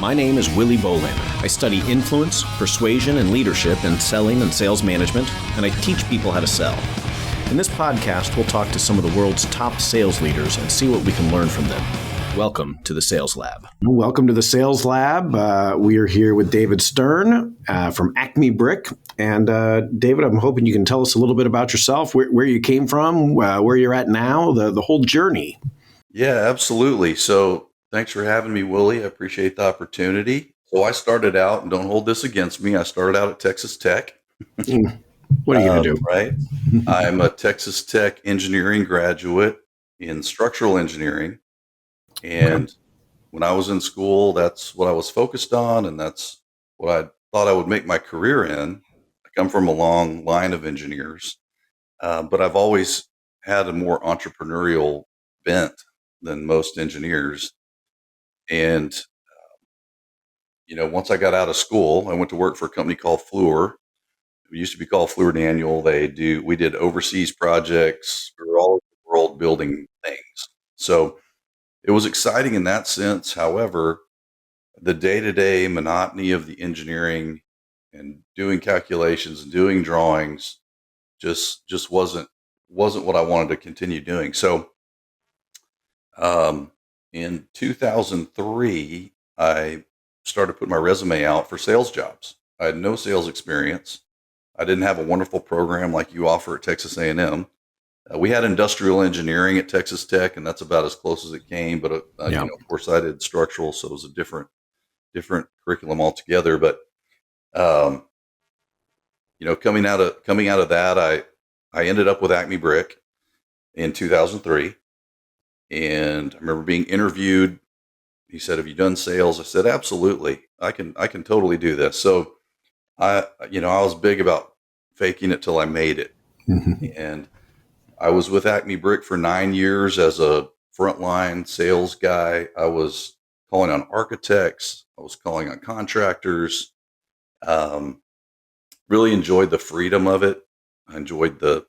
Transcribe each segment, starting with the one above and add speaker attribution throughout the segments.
Speaker 1: My name is Willy Bolander. I study influence, persuasion, and leadership in selling and sales management, and I teach people how to sell. In this podcast, we'll talk to some of the world's top sales leaders and see what we can learn from them. Welcome to the Sales Lab.
Speaker 2: Welcome to the Sales Lab. We are here with David Sterne from Acme Brick. And David, I'm hoping you can tell us a little bit about yourself, where you came from, where you're at now, the whole journey.
Speaker 3: Yeah, absolutely. So thanks for having me, Willie. I appreciate the opportunity. So I started out, and don't hold this against me, I started out at Texas Tech.
Speaker 2: What are you going to do?
Speaker 3: Right. I'm a Texas Tech engineering graduate in structural engineering. And when I was in school, that's what I was focused on, and that's what I thought I would make my career in. I come from a long line of engineers, but I've always had a more entrepreneurial bent than most engineers. And, once I got out of school, I went to work for a company called Fluor. It used to be called Fluor Daniel. We did overseas projects. We were all over the world building things. So it was exciting in that sense. However, the day-to-day monotony of the engineering and doing calculations and doing drawings just wasn't what I wanted to continue doing. So in 2003, I started putting my resume out for sales jobs. I had no sales experience. I didn't have a wonderful program like you offer at Texas A&M. We had industrial engineering at Texas Tech, and that's about as close as it came. But of course, I did structural, so it was a different curriculum altogether. But coming out of that, I ended up with Acme Brick in 2003, and I remember being interviewed. He said, "Have you done sales?" I said, "Absolutely, I can totally do this." So I was big about faking it till I made it, and I was with Acme Brick for 9 years as a frontline sales guy. I was calling on architects. I was calling on contractors. Really enjoyed the freedom of it. I enjoyed the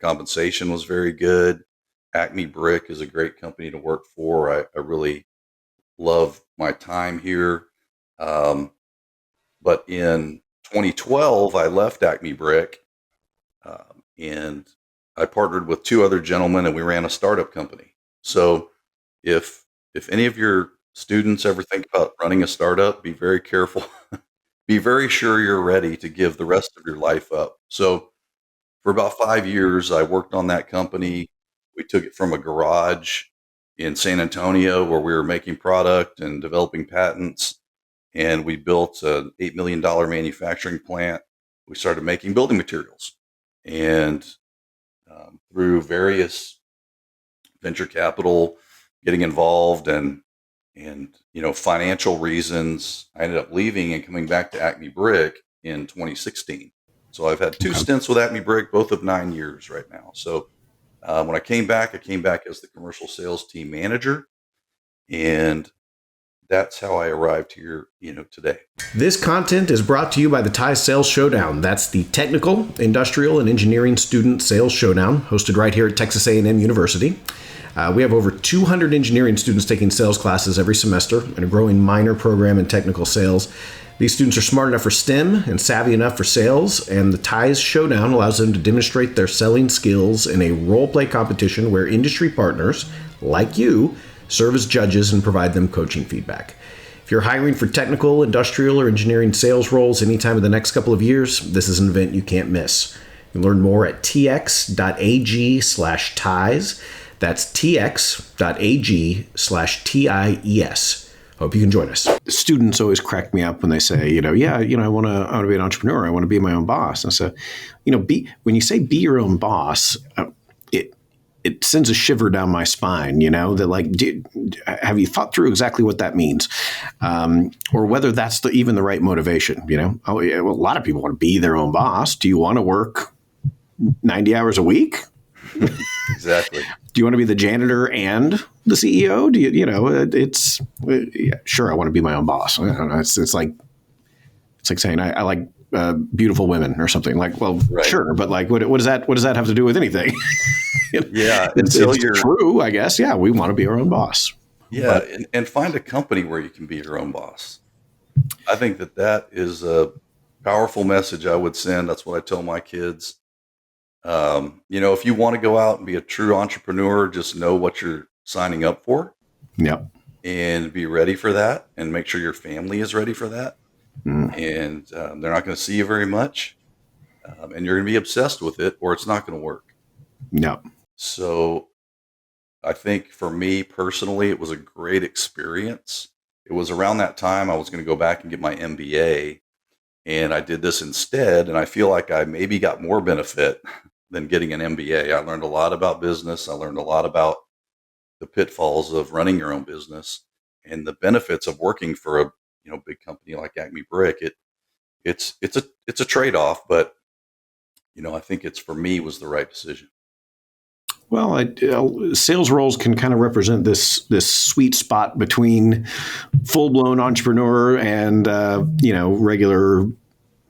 Speaker 3: compensation was very good. Acme Brick is a great company to work for. I really love my time here. But in 2012, I left Acme Brick, and I partnered with two other gentlemen, and we ran a startup company. So if any of your students ever think about running a startup, be very careful. Be very sure you're ready to give the rest of your life up. So for about 5 years, I worked on that company. We took it from a garage in San Antonio where we were making product and developing patents, and we built an $8 million manufacturing plant. We started making building materials, and through various venture capital getting involved and financial reasons, I ended up leaving and coming back to Acme Brick in 2016. So I've had two stints with Acme Brick, both of 9 years right now. So when I came back as the commercial sales team manager, and that's how I arrived here, today.
Speaker 1: This content is brought to you by the TSL Sales Showdown. That's the Technical, Industrial, and Engineering Student Sales Showdown, hosted right here at Texas A&M University. We have over 200 engineering students taking sales classes every semester and a growing minor program in technical sales. These students are smart enough for STEM and savvy enough for sales, and the TIES Showdown allows them to demonstrate their selling skills in a role-play competition where industry partners, like you, serve as judges and provide them coaching feedback. If you're hiring for technical, industrial, or engineering sales roles anytime in the next couple of years, this is an event you can't miss. You can learn more at tx.ag/TIES. That's tx.ag/TIES. Hope you can join us.
Speaker 2: Students always crack me up when they say, I want to be an entrepreneur. I want to be my own boss. And so, when you say be your own boss, it sends a shiver down my spine, that have you thought through exactly what that means? Or whether that's even the right motivation, a lot of people want to be their own boss. Do you want to work 90 hours a week?
Speaker 3: Exactly.
Speaker 2: Do you want to be the janitor and the CEO? Do sure, I want to be my own boss. I don't know. It's like saying I like beautiful women or something. Like, well, right. Sure, but like, what does that have to do with anything?
Speaker 3: Yeah,
Speaker 2: it's true, I guess. Yeah, we want to be our own boss.
Speaker 3: Yeah, and find a company where you can be your own boss. I think that is a powerful message I would send. That's what I tell my kids. If you want to go out and be a true entrepreneur, just know what you're signing up for
Speaker 2: Yep.
Speaker 3: and be ready for that, and make sure your family is ready for that.
Speaker 2: Mm.
Speaker 3: And they're not going to see you very much, and you're going to be obsessed with it, or it's not going to work.
Speaker 2: Yep.
Speaker 3: So I think for me personally, it was a great experience. It was around that time I was going to go back and get my MBA, and I did this instead. And I feel like I maybe got more benefit than getting an MBA. I learned a lot about business. I learned a lot about the pitfalls of running your own business and the benefits of working for a big company like Acme Brick. It's a trade-off, but I think it's, for me, was the right decision.
Speaker 2: Well, sales roles can kind of represent this sweet spot between full blown entrepreneur and regular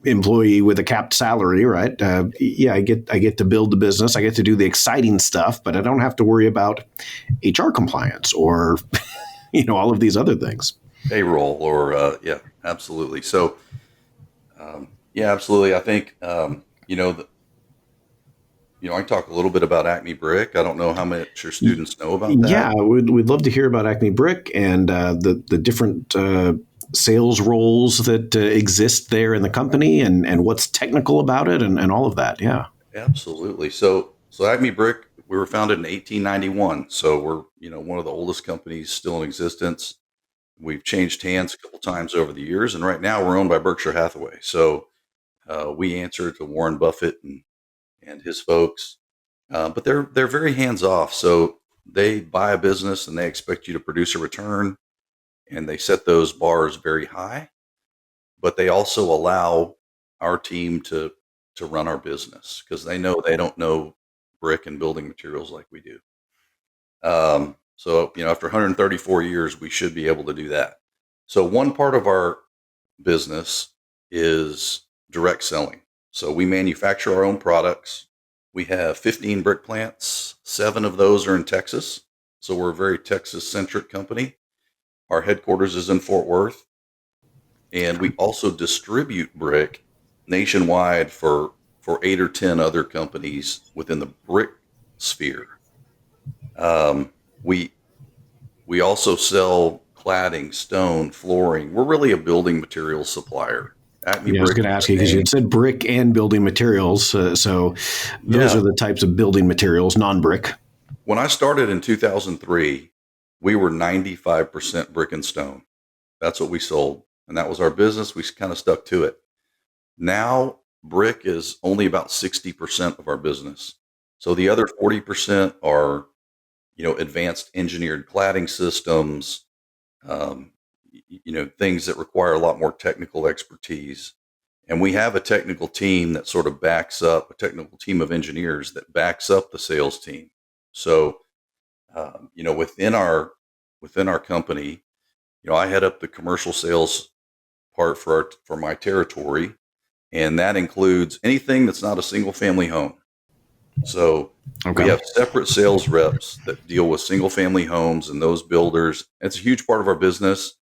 Speaker 2: employee with a capped salary, right? I get to build the business, I get to do the exciting stuff, but I don't have to worry about HR compliance or all of these other things.
Speaker 3: Payroll or yeah, absolutely. So yeah, absolutely. I think I can talk a little bit about Acme Brick. I don't know how much your students know about that.
Speaker 2: Yeah, we'd love to hear about Acme Brick and the different sales roles that exist there in the company, and what's technical about it, and all of that. Yeah.
Speaker 3: Absolutely. So Acme Brick, we were founded in 1891. So we're one of the oldest companies still in existence. We've changed hands a couple times over the years, and right now we're owned by Berkshire Hathaway. So we answer to Warren Buffett and his folks, but they're very hands off. So they buy a business and they expect you to produce a return, and they set those bars very high. But they also allow our team to run our business because they don't know brick and building materials like we do. So after 134 years, we should be able to do that. So one part of our business is direct selling. So we manufacture our own products. We have 15 brick plants. 7 of those are in Texas. So we're a very Texas-centric company. Our headquarters is in Fort Worth. And we also distribute brick nationwide for 8 or 10 other companies within the brick sphere. We also sell cladding, stone, flooring. We're really a building materials supplier. Acme
Speaker 2: Yeah, I was
Speaker 3: Brick
Speaker 2: going to
Speaker 3: is
Speaker 2: ask
Speaker 3: the
Speaker 2: you because you
Speaker 3: name.
Speaker 2: had said brick and building materials. So those
Speaker 3: Yeah.
Speaker 2: are the types of building materials, non-brick.
Speaker 3: When I started in 2003, we were 95% brick and stone. That's what we sold. And that was our business. We kind of stuck to it. Now, brick is only about 60% of our business. So the other 40% are, advanced engineered cladding systems, things that require a lot more technical expertise. And we have a technical team that sort of backs up, a technical team of engineers that backs up the sales team. So, within our company, I head up the commercial sales part for my territory, and that includes anything that's not a single family home. So
Speaker 2: Okay.
Speaker 3: we have separate sales reps that deal with single family homes and those builders. It's a huge part of our business.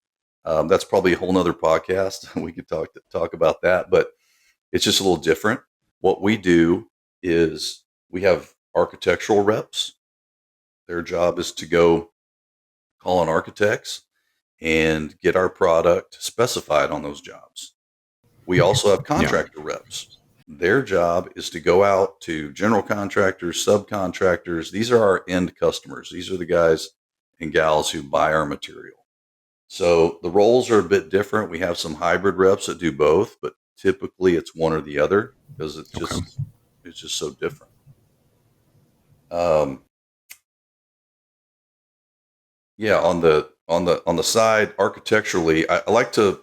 Speaker 3: That's probably a whole nother podcast. We could talk about that, but it's just a little different. What we do is we have architectural reps. Their job is to go call on architects and get our product specified on those jobs. We also have contractor reps. Their job is to go out to general contractors, subcontractors. These are our end customers. These are the guys and gals who buy our material. So the roles are a bit different. We have some hybrid reps that do both, but typically it's one or the other because it's just so different. Yeah, on the side architecturally, I like to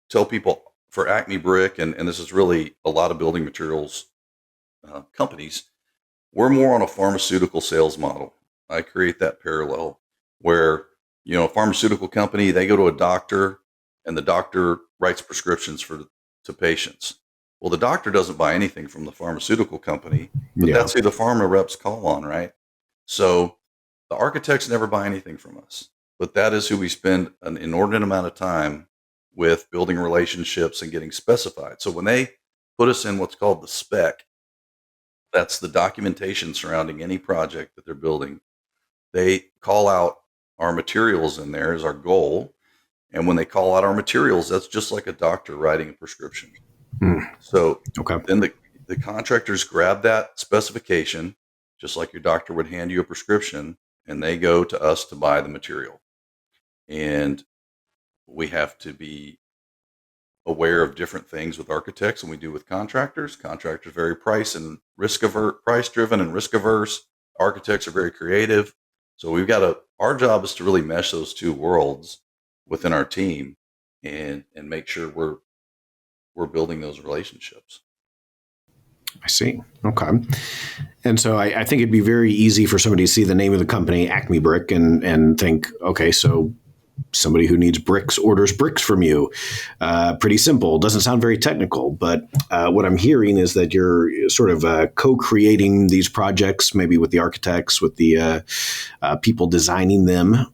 Speaker 3: tell people for Acme Brick, and this is really a lot of building materials companies, we're more on a pharmaceutical sales model. I create that parallel where, a pharmaceutical company, they go to a doctor and the doctor writes prescriptions to patients. Well, the doctor doesn't buy anything from the pharmaceutical company, but that's who the pharma reps call on, right? So the architects never buy anything from us, but that is who we spend an inordinate amount of time with building relationships and getting specified. So when they put us in what's called the spec, that's the documentation surrounding any project that they're building. They call out our materials in there as our goal. And when they call out our materials, that's just like a doctor writing a prescription. So
Speaker 2: Okay.
Speaker 3: then the contractors grab that specification, just like your doctor would hand you a prescription, and they go to us to buy the material. And we have to be aware of different things with architects than we do with contractors. Contractors are very price driven and risk averse. Architects are very creative. So our job is to really mesh those two worlds within our team and make sure we're building those relationships.
Speaker 2: I see. Okay. And so I think it'd be very easy for somebody to see the name of the company, Acme Brick, and think, okay, so somebody who needs bricks orders bricks from you. Pretty simple. Doesn't sound very technical, but what I'm hearing is that you're sort of co-creating these projects, maybe with the architects, with the people designing them.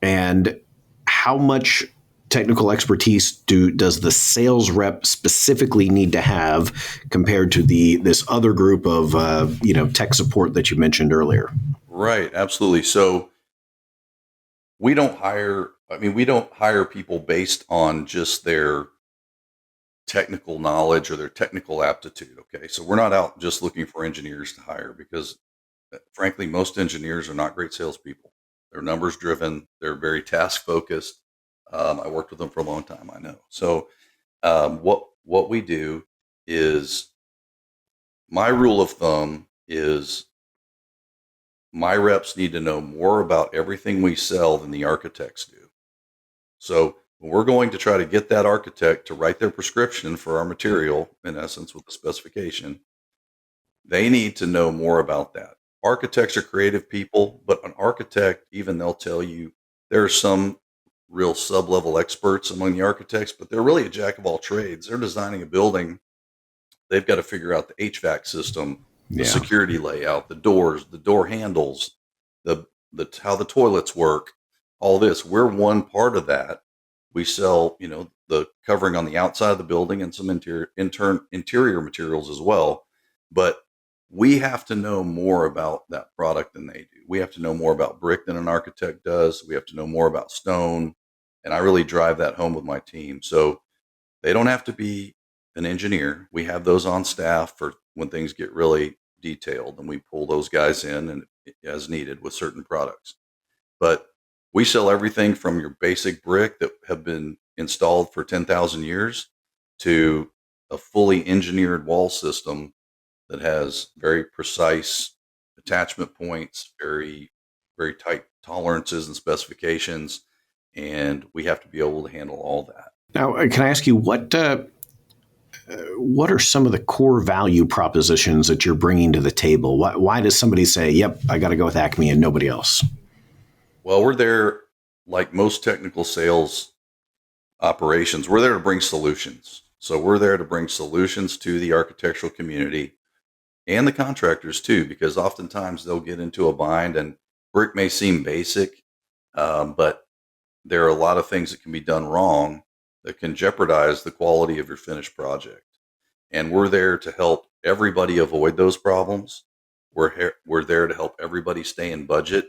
Speaker 2: And how much technical expertise does the sales rep specifically need to have compared to this other group of tech support that you mentioned earlier?
Speaker 3: Right, absolutely. So we don't hire people based on just their technical knowledge or their technical aptitude. Okay. So we're not out just looking for engineers to hire because frankly, most engineers are not great salespeople. They're numbers driven. They're very task focused. I worked with them for a long time. I know. So what we do is, my rule of thumb is, my reps need to know more about everything we sell than the architects do. So when we're going to try to get that architect to write their prescription for our material, in essence, with the specification, they need to know more about that. Architects are creative people, but an architect, even they'll tell you there are some real sub-level experts among the architects, but they're really a jack of all trades. They're designing a building. They've got to figure out the HVAC system, the security layout, the doors, the door handles, the how the toilets work, all this. We're one part of that. We sell, the covering on the outside of the building and some interior materials as well. But we have to know more about that product than they do. We have to know more about brick than an architect does. We have to know more about stone. And I really drive that home with my team. So they don't have to be an engineer. We have those on staff for when things get really detailed, and we pull those guys in and as needed with certain products. But we sell everything from your basic brick that have been installed for 10,000 years to a fully engineered wall system that has very precise attachment points, very, very tight tolerances and specifications. And we have to be able to handle all that.
Speaker 2: Now, can I ask you what are some of the core value propositions that you're bringing to the table? Why does somebody say, yep, I got to go with Acme and nobody else?
Speaker 3: Well, we're there, like most technical sales operations, we're there to bring solutions. So we're there to bring solutions to the architectural community and the contractors too, because oftentimes they'll get into a bind, and brick may seem basic, but there are a lot of things that can be done wrong that can jeopardize the quality of your finished project. And we're there to help everybody avoid those problems. We're there to help everybody stay in budget.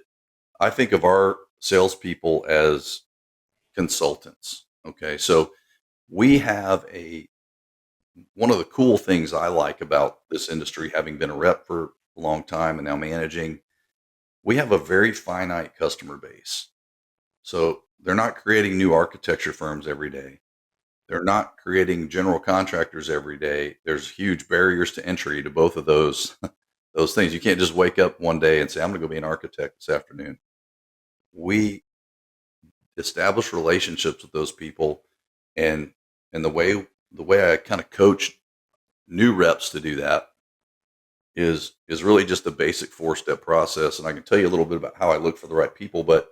Speaker 3: I think of our salespeople as consultants. Okay. So we have one of the cool things I like about this industry, having been a rep for a long time and now managing, we have a very finite customer base. So they're not creating new architecture firms every day. They're not creating general contractors every day. There's huge barriers to entry to both of those things. You can't just wake up one day and say, I'm going to go be an architect this afternoon. We establish relationships with those people, and the way I kind of coach new reps to do that is really just a basic 4-step process. And I can tell you a little bit about how I look for the right people, but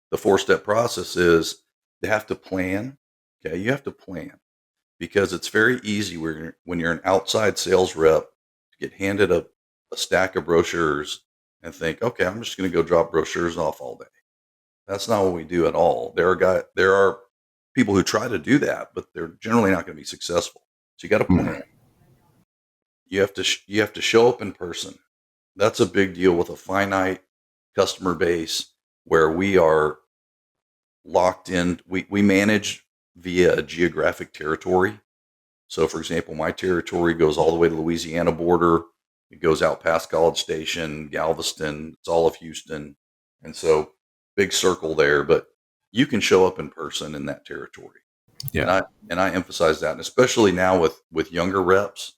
Speaker 3: the 4-step process is they have to plan. Okay. You have to plan, because it's very easy when you're an outside sales rep to get handed a stack of brochures and think, okay, I'm just going to go drop brochures off all day. That's not what we do at all. There are people who try to do that, but they're generally not going to be successful. So you got to plan. You have to show up in person. That's a big deal with a finite customer base where we are locked in. We manage via a geographic territory. So, for example, my territory goes all the way to the Louisiana border. It goes out past College Station, Galveston. It's all of Houston, and so big circle there. But you can show up in person in that territory.
Speaker 2: Yeah.
Speaker 3: And I emphasize that, and especially now with younger reps,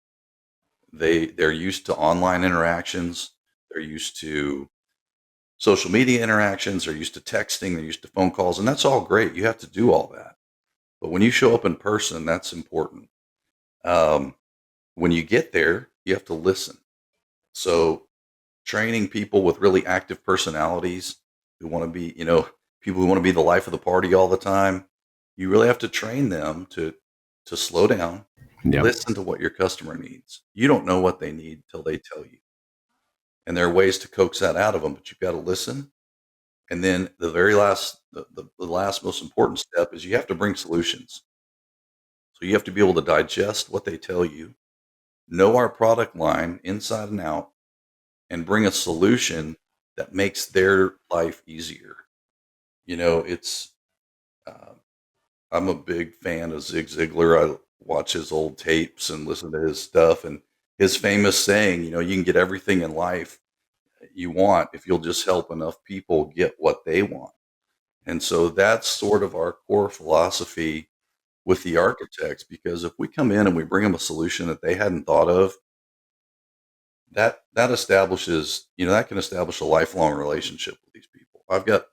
Speaker 3: they're used to online interactions. They're used to social media interactions. They're used to texting. They're used to phone calls, and that's all great. You have to do all that, but when you show up in person, that's important. When you get there, you have to listen. So training people with really active personalities who want to be, people who want to be the life of the party all the time, you really have to train them to slow down,
Speaker 2: Yeah.
Speaker 3: listen to what your customer needs. You don't know what they need till they tell you. And there are ways to coax that out of them, but you've got to listen. And then the very last, the last most important step is you have to bring solutions. So you have to be able to digest what they tell you, know our product line inside and out, and bring a solution that makes their life easier. It's I'm a big fan of Zig Ziglar. I watch his old tapes and listen to his stuff, and his famous saying, you can get everything in life you want if you'll just help enough people get what they want. And so that's sort of our core philosophy with the architects, because if we come in and we bring them a solution that they hadn't thought of, that establishes, that can establish a lifelong relationship with these people. I've got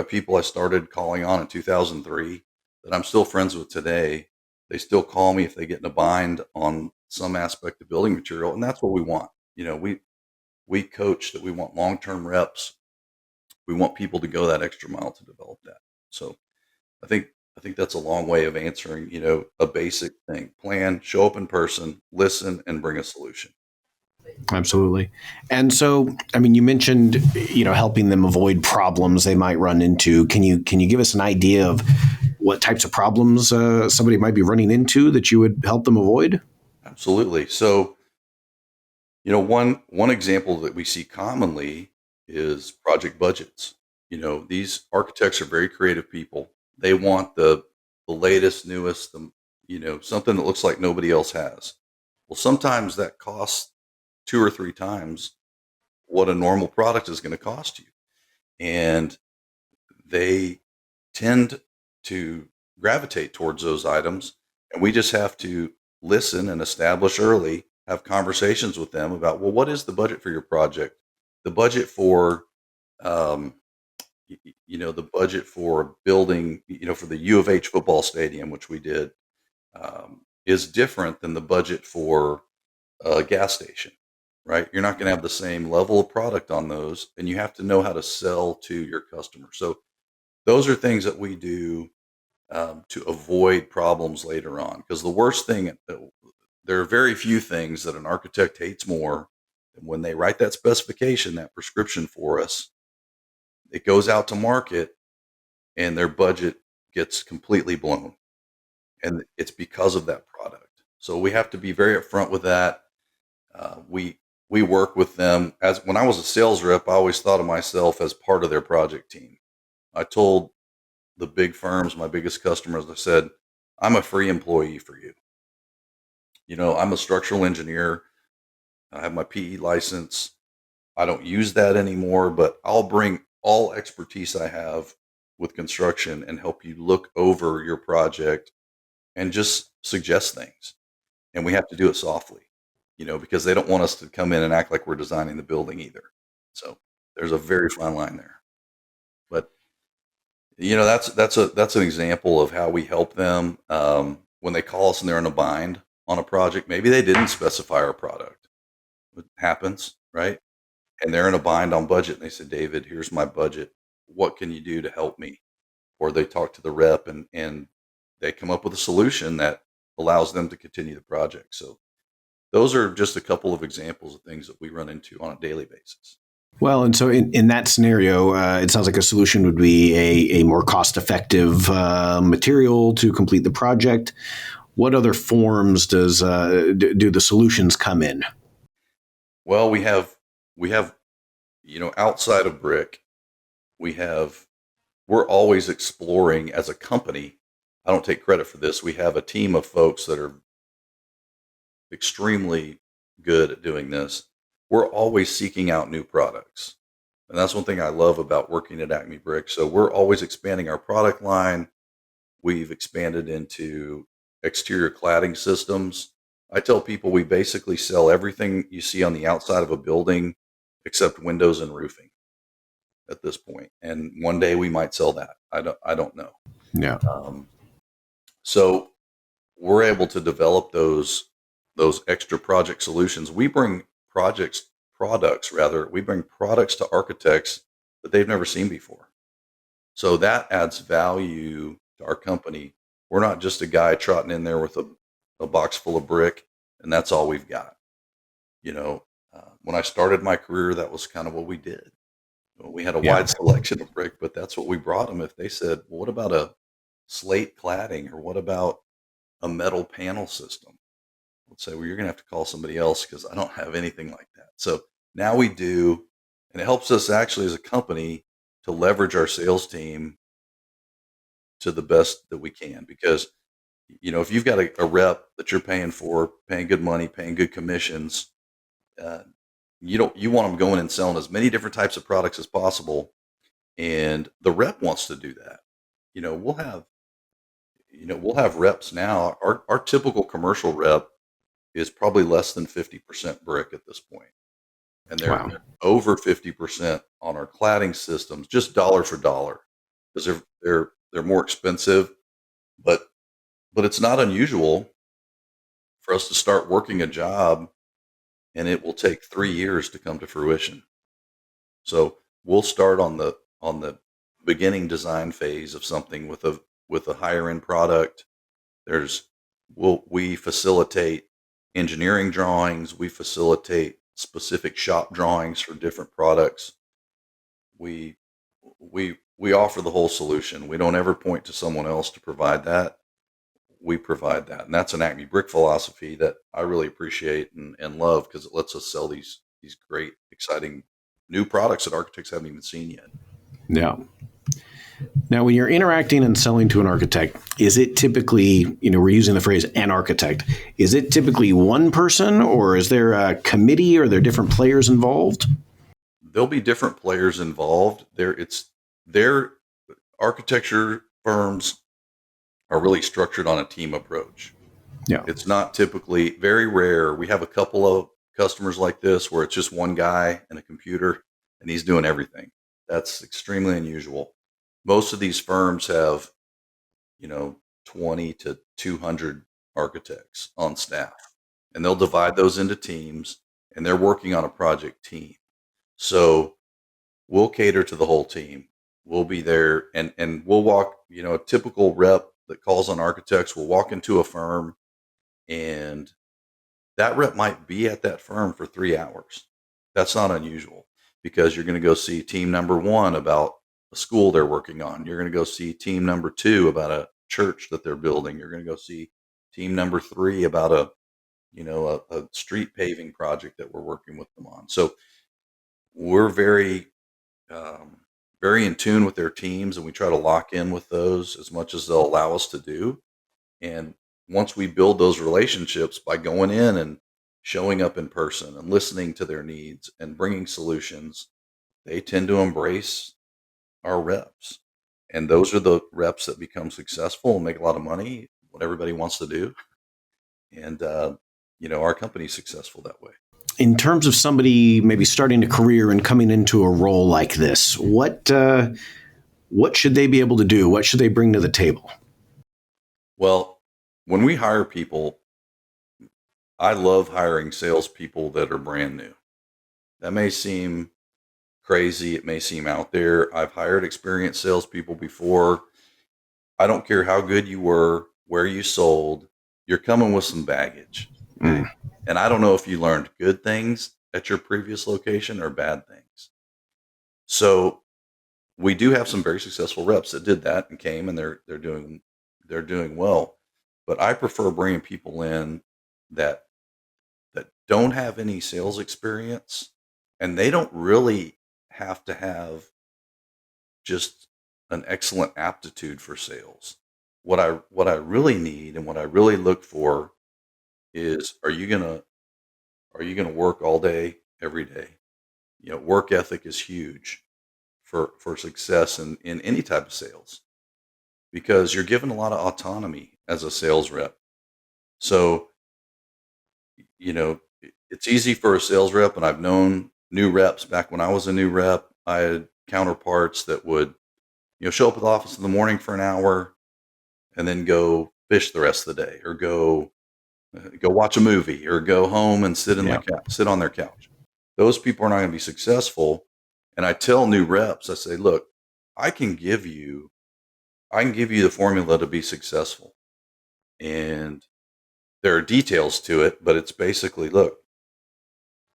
Speaker 3: people I started calling on in 2003 that I'm still friends with today. They still call me if they get in a bind on some aspect of building material, and that's what we want. We coach that we want long-term reps. We want people to go that extra mile to develop that. So I think that's a long way of answering, a basic thing. Plan, show up in person, listen, and bring a solution.
Speaker 2: Absolutely. And so, I mean, you mentioned, helping them avoid problems they might run into. Can you give us an idea of what types of problems somebody might be running into that you would help them avoid?
Speaker 3: Absolutely. So, one example that we see commonly is project budgets. These architects are very creative people. They want the latest, newest, something that looks like nobody else has. Well, sometimes that costs 2 or 3 times what a normal product is going to cost you. And they tend to gravitate towards those items. And we just have to listen and establish early, have conversations with them about, well, what is the budget for your project? The budget for, the budget for building, for the U of H football stadium, which we did, is different than the budget for a gas station, right? You're not going to have the same level of product on those, and you have to know how to sell to your customer. So those are things that we do to avoid problems later on. Because the worst thing, there are very few things that an architect hates more than when they write that specification, that prescription for us. It goes out to market, and their budget gets completely blown, and it's because of that product. So we have to be very upfront with that. We work with them. As when I was a sales rep, I always thought of myself as part of their project team. I told the big firms, my biggest customers, I said, I'm a free employee for you. I'm a structural engineer. I have my PE license. I don't use that anymore, but I'll bring all expertise I have with construction and help you look over your project and just suggest things. And we have to do it softly, because they don't want us to come in and act like we're designing the building either. So there's a very fine line there. But that's an example of how we help them when they call us and they're in a bind on a project. Maybe they didn't specify our product. It happens, right? And they're in a bind on budget. And they said, David, here's my budget. What can you do to help me? Or they talk to the rep and they come up with a solution that allows them to continue the project. So those are just a couple of examples of things that we run into on a daily basis.
Speaker 2: Well, and so in that scenario, it sounds like a solution would be a more cost-effective material to complete the project. What other forms do the solutions come in?
Speaker 3: Well, we have outside of brick, we're always exploring as a company. I don't take credit for this. We have a team of folks that are extremely good at doing this. We're always seeking out new products. And that's one thing I love about working at Acme Brick. So we're always expanding our product line. We've expanded into exterior cladding systems. I tell people we basically sell everything you see on the outside of a building except windows and roofing at this point. And one day we might sell that. I don't know.
Speaker 2: Yeah.
Speaker 3: Um, so we're able to develop those extra project solutions. We bring we bring products to architects that they've never seen before. So that adds value to our company. We're not just a guy trotting in there with a box full of brick and that's all we've got. When I started my career, that was kind of what we did. We had a
Speaker 2: Yeah.
Speaker 3: wide selection of brick, but that's what we brought them. If they said, well, what about a slate cladding or what about a metal panel system? Let's say, well, you're going to have to call somebody else because I don't have anything like that. So now we do, and it helps us actually as a company to leverage our sales team to the best that we can. Because, if you've got a rep that you're paying for, paying good money, paying good commissions, uh, you want them going and selling as many different types of products as possible. And the rep wants to do that. You know, we'll have, we'll have reps now. Our typical commercial rep is probably less than 50% brick at this point. And they're
Speaker 2: Wow.
Speaker 3: over 50% on our cladding systems, just dollar for dollar, because they're more expensive, but it's not unusual for us to start working a job and it will take 3 years to come to fruition. So we'll start on the beginning design phase of something with a higher end product. We facilitate engineering drawings. We facilitate specific shop drawings for different products. We we offer the whole solution. We don't ever point to someone else to provide that. We provide that, and that's an Acme Brick philosophy that I really appreciate and love because it lets us sell these great, exciting new products that architects haven't even seen yet.
Speaker 2: Yeah. Now, when you're interacting and selling to an architect, is it typically, we're using the phrase an architect, is it typically one person or is there a committee or are there different players involved?
Speaker 3: There'll be different players involved. Their architecture firms are really structured on a team approach.
Speaker 2: Yeah.
Speaker 3: It's not typically very rare. We have a couple of customers like this where it's just one guy and a computer and he's doing everything. That's extremely unusual. Most of these firms have, 20 to 200 architects on staff, and they'll divide those into teams and they're working on a project team. So we'll cater to the whole team. We'll be there and we'll walk, a typical rep that calls on architects will walk into a firm and that rep might be at that firm for 3 hours. That's not unusual because you're going to go see team number one about a school they're working on. You're going to go see team number two about a church that they're building. You're going to go see team number three about a street paving project that we're working with them on. So we're very in tune with their teams and we try to lock in with those as much as they'll allow us to do. And once we build those relationships by going in and showing up in person and listening to their needs and bringing solutions, they tend to embrace our reps. And those are the reps that become successful and make a lot of money, what everybody wants to do. And, our company's successful that way.
Speaker 2: In terms of somebody maybe starting a career and coming into a role like this, what should they be able to do? What should they bring to the table?
Speaker 3: Well, when we hire people, I love hiring salespeople that are brand new. That may seem crazy. It may seem out there. I've hired experienced salespeople before. I don't care how good you were, where you sold, you're coming with some baggage. Okay? And I don't know if you learned good things at your previous location or bad things. So we do have some very successful reps that did that and came, and they're doing well. But I prefer bringing people in that don't have any sales experience, and they don't really have to have just an excellent aptitude for sales. What I really need and what I really look for is, are you gonna work all day every day? Work ethic is huge for success in any type of sales, because you're given a lot of autonomy as a sales rep. So, it's easy for a sales rep, and I've known new reps back when I was a new rep. I had counterparts that would, show up at the office in the morning for an hour and then go fish the rest of the day, or go watch a movie, or go home and
Speaker 2: Yeah.
Speaker 3: sit on their couch. Those people are not going to be successful. And I tell new reps, I say, look, I can give you, the formula to be successful. And there are details to it, but it's basically, look,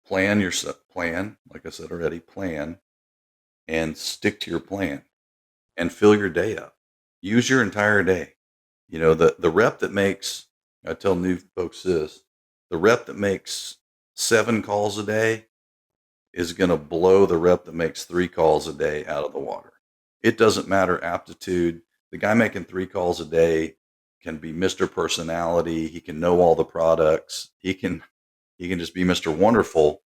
Speaker 3: plan, like I said already, plan and stick to your plan and fill your day up. Use your entire day. The rep that makes, I tell new folks this, the rep that makes 7 calls a day is going to blow the rep that makes 3 calls a day out of the water. It doesn't matter aptitude. The guy making 3 calls a day can be Mr. Personality. He can know all the products. He can just be Mr. Wonderful.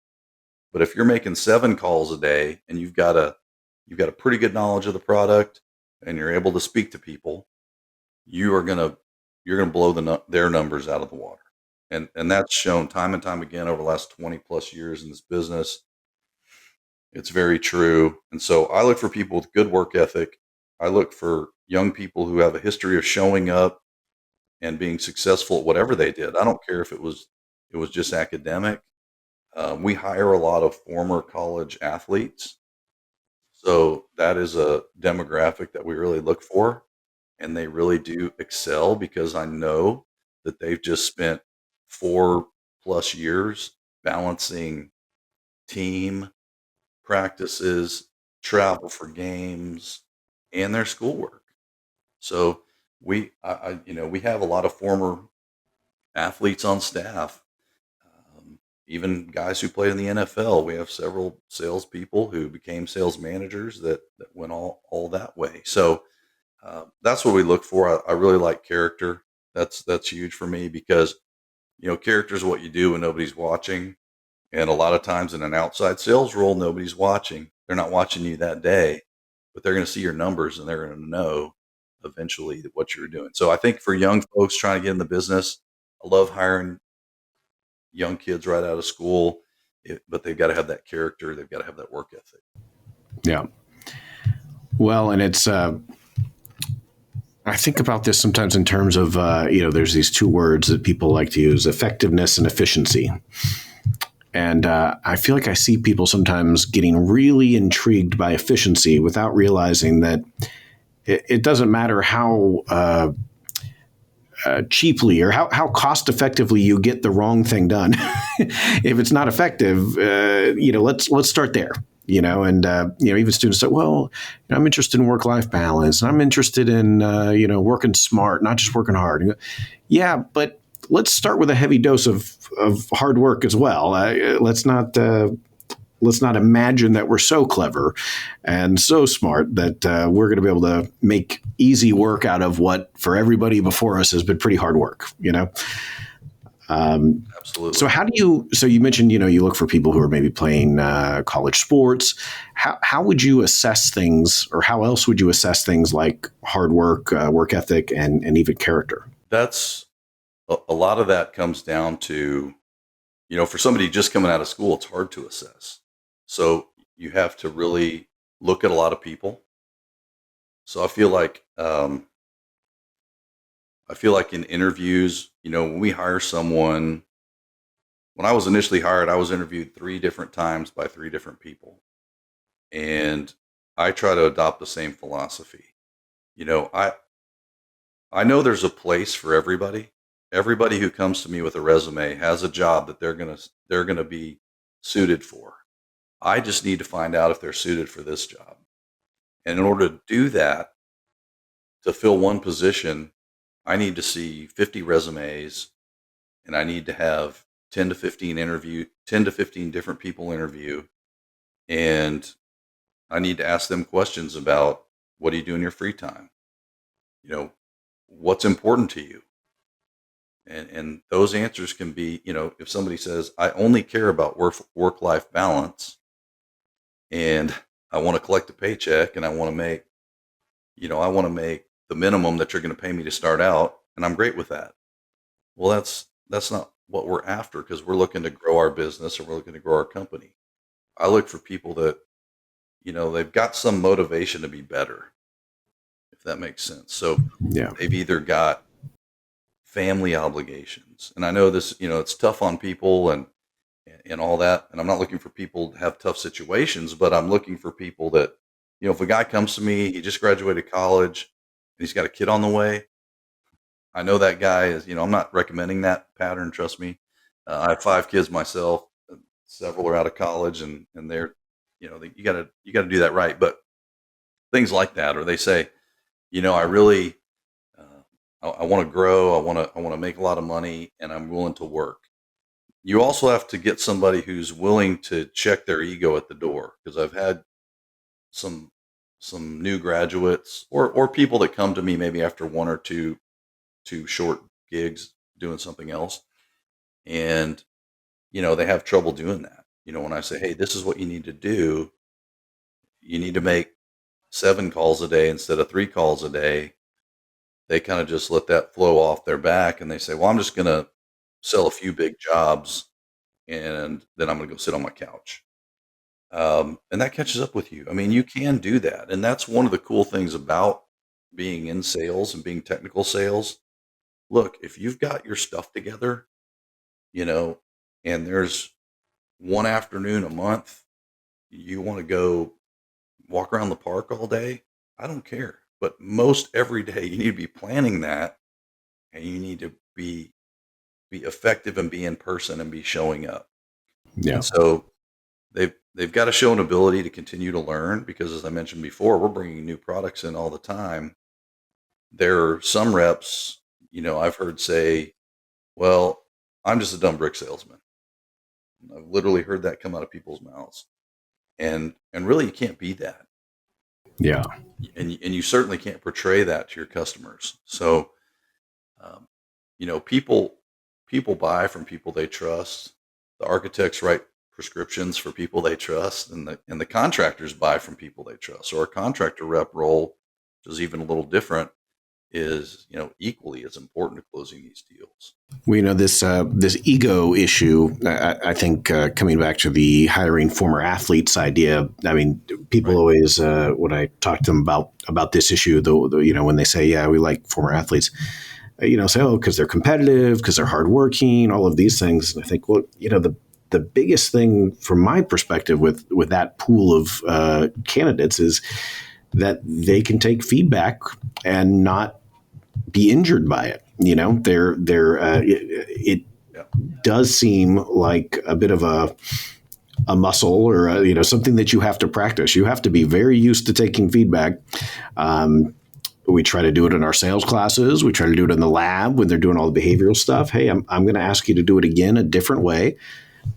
Speaker 3: But if you're making 7 calls a day and you've got a pretty good knowledge of the product and you're able to speak to people, you're gonna blow their numbers out of the water. And that's shown time and time again over the last 20 plus years in this business. It's very true. And so I look for people with good work ethic. I look for young people who have a history of showing up and being successful at whatever they did. I don't care if it was just academic. We hire a lot of former college athletes. So that is a demographic that we really look for. And they really do excel, because I know that they've just spent 4+ years balancing team practices, travel for games, and their schoolwork. So we have a lot of former athletes on staff, even guys who played in the NFL. We have several salespeople who became sales managers that went all that way. So that's what we look for. I really like character. That's huge for me, because character is what you do when nobody's watching. And a lot of times in an outside sales role, nobody's watching. They're not watching you that day, but they're going to see your numbers and they're going to know eventually what you're doing. So I think for young folks trying to get in the business, I love hiring young kids right out of school, but they've got to have that character. They've got to have that work ethic.
Speaker 2: Yeah. Well, and it's, I think about this sometimes in terms of, there's these 2 words that people like to use: effectiveness and efficiency. And I feel like I see people sometimes getting really intrigued by efficiency without realizing that it doesn't matter how cheaply or how cost effectively you get the wrong thing done. If it's not effective, let's start there. And even students say, well, I'm interested in work-life balance, and I'm interested in working smart, not just working hard. Yeah, but let's start with a heavy dose of hard work as well. Let's not imagine that we're so clever and so smart that we're going to be able to make easy work out of what for everybody before us has been pretty hard work.
Speaker 3: Absolutely.
Speaker 2: So you mentioned, you look for people who are maybe playing college sports. How would you assess things, or how else would you assess things like hard work, work ethic, and even character?
Speaker 3: That's a lot of that comes down to, for somebody just coming out of school, it's hard to assess. So you have to really look at a lot of people. So I feel like in interviews, when we hire someone, when I was initially hired, I was interviewed 3 different times by 3 different people. And I try to adopt the same philosophy. I know there's a place for everybody. Everybody who comes to me with a resume has a job that they're going to be suited for. I just need to find out if they're suited for this job. And in order to do that, to fill one position, I need to see 50 resumes, and I need to have 10 to 15 different people interview. And I need to ask them questions about, what do you do in your free time? You know, what's important to you? And those answers can be, if somebody says, I only care about work-life balance, and I want to collect a paycheck, and I want to make the minimum that you're going to pay me to start out, and I'm great with that. Well, that's not what we're after, because we're looking to grow our business, or we're looking to grow our company. I look for people that, they've got some motivation to be better, if that makes sense. So
Speaker 2: Yeah.
Speaker 3: they've either got family obligations, and I know this, it's tough on people and all that. And I'm not looking for people to have tough situations, but I'm looking for people that, if a guy comes to me, he just graduated college and he's got a kid on the way, I know that guy is, I'm not recommending that pattern. Trust me. I have 5 kids myself. Several are out of college, and they're, you got to do that right. But things like that, or they say, I really, I want to grow. I want to make a lot of money, and I'm willing to work. You also have to get somebody who's willing to check their ego at the door, because I've had some new graduates, or people that come to me maybe after one or two short gigs doing something else, and they have trouble doing that. When I say, hey, this is what you need to do, you need to make 7 calls a day instead of 3 calls a day, they kind of just let that flow off their back, and they say, well, I'm just going to sell a few big jobs, and then I'm going to go sit on my couch. And that catches up with you. I mean, you can do that. And that's one of the cool things about being in sales and being technical sales. Look, if you've got your stuff together, you know, and there's one afternoon a month, you want to go walk around the park all day, I don't care. But most every day, you need to be planning that, and you need to be effective and be in person and be showing up.
Speaker 2: Yeah.
Speaker 3: And so they've got to show an ability to continue to learn, because, as I mentioned before, we're bringing new products in all the time. There are some reps, I've heard say, well, I'm just a dumb brick salesman. I've literally heard that come out of people's mouths. And really, you can't be that.
Speaker 2: Yeah.
Speaker 3: And you certainly can't portray that to your customers. So, um, people buy from people they trust. The architects write prescriptions for people they trust, and the contractors buy from people they trust. So our contractor rep role, which is even a little different, is equally as important to closing these deals.
Speaker 2: We know this ego issue. I think coming back to the hiring former athletes idea. I mean, people
Speaker 3: Right.
Speaker 2: always when I talk to them about this issue, when they say, "Yeah, we like former athletes," say, "Oh, because they're competitive, because they're hardworking, all of these things." And I think, well, the biggest thing from my perspective with that pool of candidates is that they can take feedback and not be injured by it. It
Speaker 3: Yeah.
Speaker 2: does seem like a bit of a muscle, or something that you have to practice. You have to be very used to taking feedback. We try to do it in our sales classes. We try to do it in the lab when they're doing all the behavioral stuff. Hey, I'm going to ask you to do it again a different way.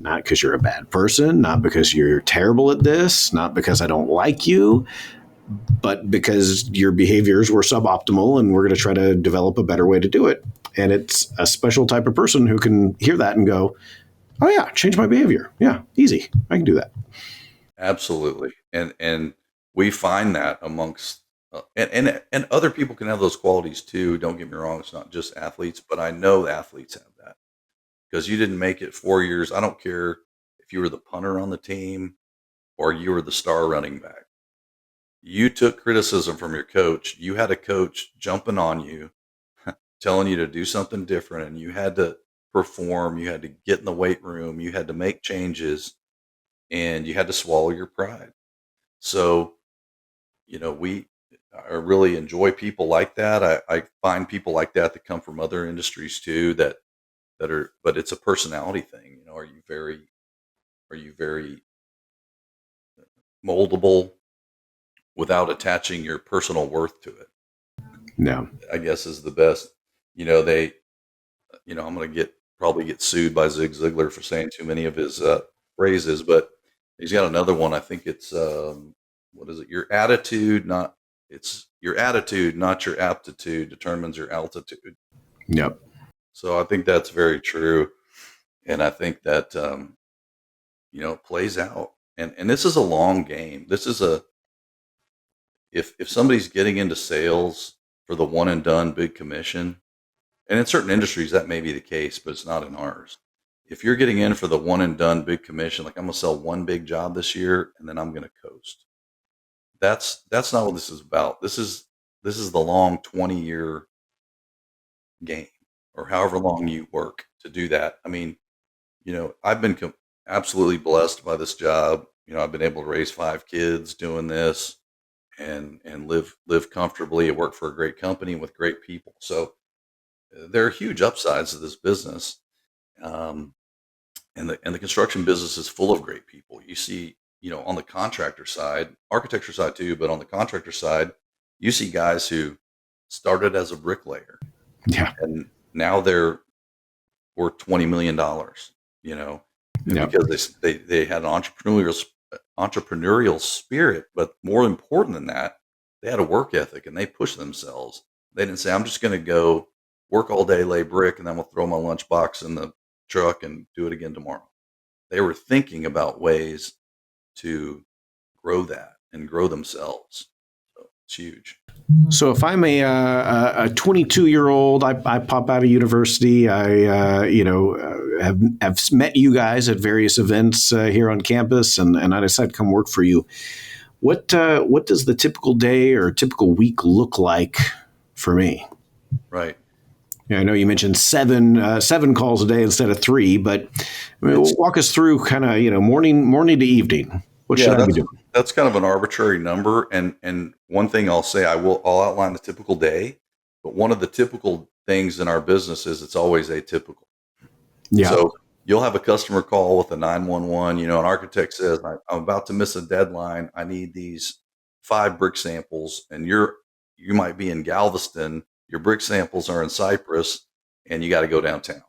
Speaker 2: Not because you're a bad person, not because you're terrible at this, not because I don't like you, but because your behaviors were suboptimal, and we're going to try to develop a better way to do it. And it's a special type of person who can hear that and go, oh yeah, change my behavior. Yeah, easy. I can do that.
Speaker 3: Absolutely. And we find that amongst and other people can have those qualities too. Don't get me wrong, it's not just athletes, but I know athletes have that, because you didn't make it 4 years. I don't care if you were the punter on the team or you were the star running back. You took criticism from your coach. You had a coach jumping on you, telling you to do something different, and you had to perform. You had to get in the weight room. You had to make changes, and you had to swallow your pride. So, we I really enjoy people like that. I find people like that come from other industries too, that are, but it's a personality thing. Are you very moldable without attaching your personal worth to it,
Speaker 2: Yeah.
Speaker 3: I guess is the best. You know, I'm going to probably get sued by Zig Ziglar for saying too many of his phrases, but he's got another one. I think it's, what is it? It's your attitude, not your aptitude determines your altitude.
Speaker 2: Yep.
Speaker 3: So I think that's very true. And I think that, it plays out. And this is a long game. This is if somebody's getting into sales for the one and done big commission, and in certain industries that may be the case, but it's not in ours. If you're getting in for the one and done big commission, like I'm gonna sell one big job this year and then I'm gonna coast. That's not what this is about. This is the long 20-year game, or however long you work to do that. I mean, I've been absolutely blessed by this job. I've been able to raise 5 kids doing this and live comfortably. I work for a great company with great people. So there are huge upsides to this business. And the construction business is full of great people. You see, on the contractor side, architecture side too, but on the contractor side, you see guys who started as a bricklayer,
Speaker 2: Yeah.
Speaker 3: and now they're worth $20 million,
Speaker 2: Yeah.
Speaker 3: because they had an entrepreneurial spirit, but more important than that, they had a work ethic and they pushed themselves. They didn't say, I'm just going to go work all day, lay brick, and then we'll throw my lunchbox in the truck and do it again tomorrow. They were thinking about ways to grow that and grow themselves. So it's huge.
Speaker 2: So if I'm a 22-year-old, I pop out of university, I have met you guys at various events here on campus, and I decided to come work for you. What does the typical day or typical week look like for me?
Speaker 3: Right.
Speaker 2: Yeah, I know you mentioned seven calls a day instead of 3, but walk us through kind of morning to evening. What should I be doing?
Speaker 3: That's kind of an arbitrary number. And one thing I'll say, I'll outline the typical day, but one of the typical things in our business is it's always atypical.
Speaker 2: Yeah.
Speaker 3: So you'll have a customer call with a 911. An architect says, I'm about to miss a deadline. I need these 5 brick samples, and you might be in Galveston. Your brick samples are in Cypress, and you got to go downtown.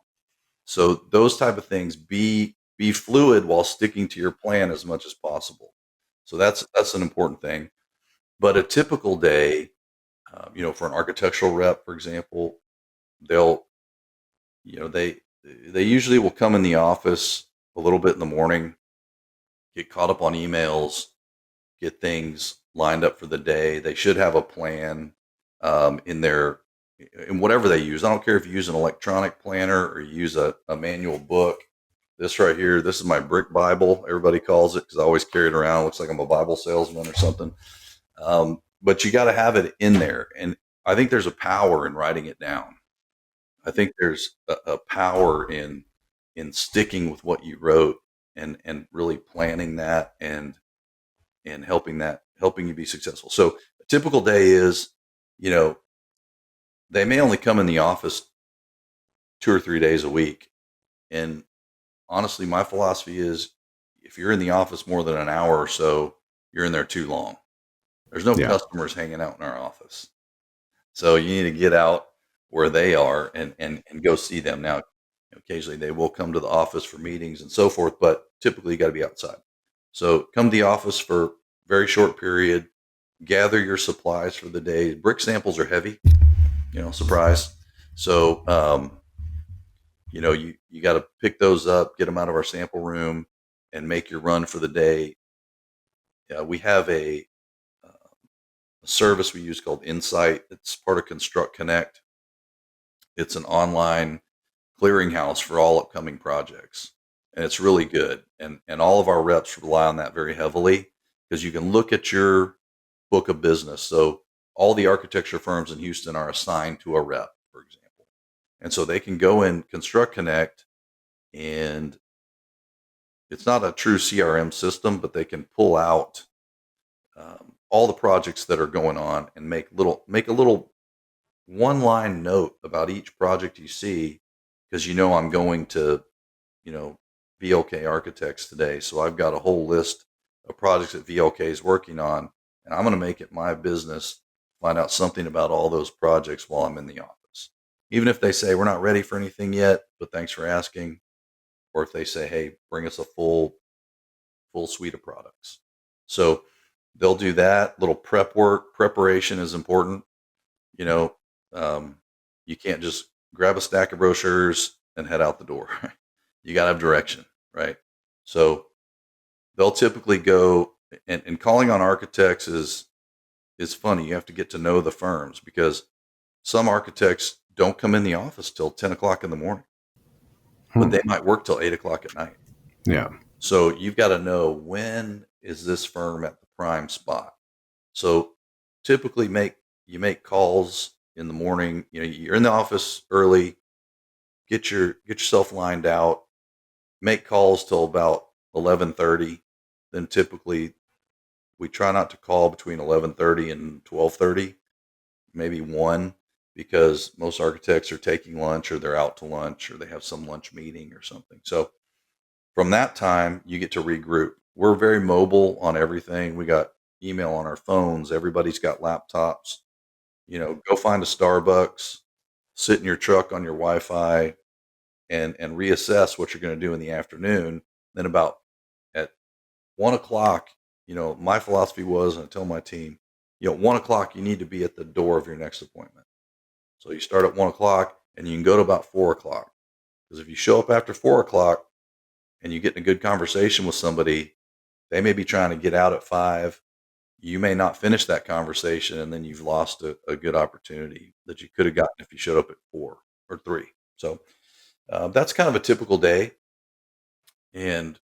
Speaker 3: So those type of things, be fluid while sticking to your plan as much as possible. So that's an important thing. But a typical day, for an architectural rep, for example, they usually will come in the office a little bit in the morning, get caught up on emails, get things lined up for the day. They should have a plan in whatever they use. I don't care if you use an electronic planner or you use a manual book. This right here, this is my brick Bible, everybody calls it, because I always carry it around. It looks like I'm a Bible salesman or something. But you got to have it in there. And I think there's a power in writing it down. I think there's a power in sticking with what you wrote and really planning that and helping you be successful. So a typical day is, they may only come in the office 2 or 3 days a week. And honestly, my philosophy is if you're in the office more than an hour or so, you're in there too long. There's no customers hanging out in our office. So you need to get out where they are and go see them. Now, occasionally they will come to the office for meetings and so forth, but typically you got to be outside. So come to the office for a very short period, gather your supplies for the day. Brick samples are heavy, surprise. So, you got to pick those up, get them out of our sample room, and make your run for the day. We have a service we use called Insight. It's part of Construct Connect. It's an online clearinghouse for all upcoming projects, and it's really good. And all of our reps rely on that very heavily because you can look at your book of business. So all the architecture firms in Houston are assigned to a rep, for example. And so they can go in Construct Connect, and it's not a true CRM system, but they can pull out all the projects that are going on and make a little one-line note about each project you see, because I'm going to, VLK Architects today. So I've got a whole list of projects that VLK is working on, and I'm going to make it my business to find out something about all those projects while I'm in the office. Even if they say we're not ready for anything yet, but thanks for asking, or if they say, hey, bring us a full suite of products. So they'll do that. Little prep work. Preparation is important. You know, you can't just grab a stack of brochures and head out the door. You got to have direction, right? So they'll typically go, and calling on architects is funny. You have to get to know the firms, because some architects don't come in the office till 10 o'clock in the morning, but they might work till 8 o'clock at night.
Speaker 2: Yeah.
Speaker 3: So you've got to know, when is this firm at the prime spot. So typically you make calls in the morning. You know, you're in the office early, get yourself lined out, make calls till about 11:30. Then typically we try not to call between 11:30 and 12:30, maybe 1, because most architects are taking lunch, or they're out to lunch, or they have some lunch meeting or something. So from that time, you get to regroup. We're very mobile on everything. We got email on our phones. Everybody's got laptops. You know, go find a Starbucks, sit in your truck on your Wi-Fi, and reassess what you're going to do in the afternoon. Then about at 1 o'clock, you know, my philosophy was, and I tell my team, you know, 1 o'clock, you need to be at the door of your next appointment. So you start at 1 o'clock, and you can go to about 4 o'clock. Because if you show up after 4 o'clock and you get in a good conversation with somebody, they may be trying to get out at 5. You may not finish that conversation, and then you've lost a good opportunity that you could have gotten if you showed up at 4 or 3. So that's kind of a typical day. And,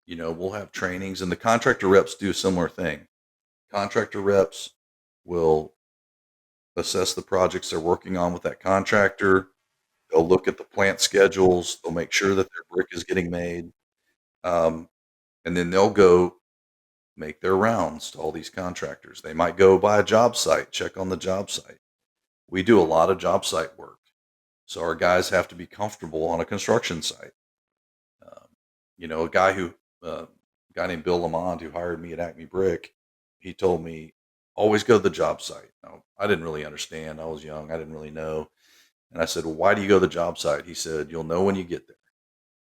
Speaker 3: you know, we'll have trainings, and the contractor reps do a similar thing. Contractor reps will assess the projects they're working on with that contractor. They'll look at the plant schedules. They'll make sure that their brick is getting made. And then they'll go make their rounds to all these contractors. They might go by a job site, check on the job site. We do a lot of job site work. So our guys have to be comfortable on a construction site. You know, a guy named Bill Lamond, who hired me at Acme Brick, he told me, always go to the job site. Now, I didn't really understand. I was young. I didn't really know. And I said, well, why do you go to the job site? He said, you'll know when you get there.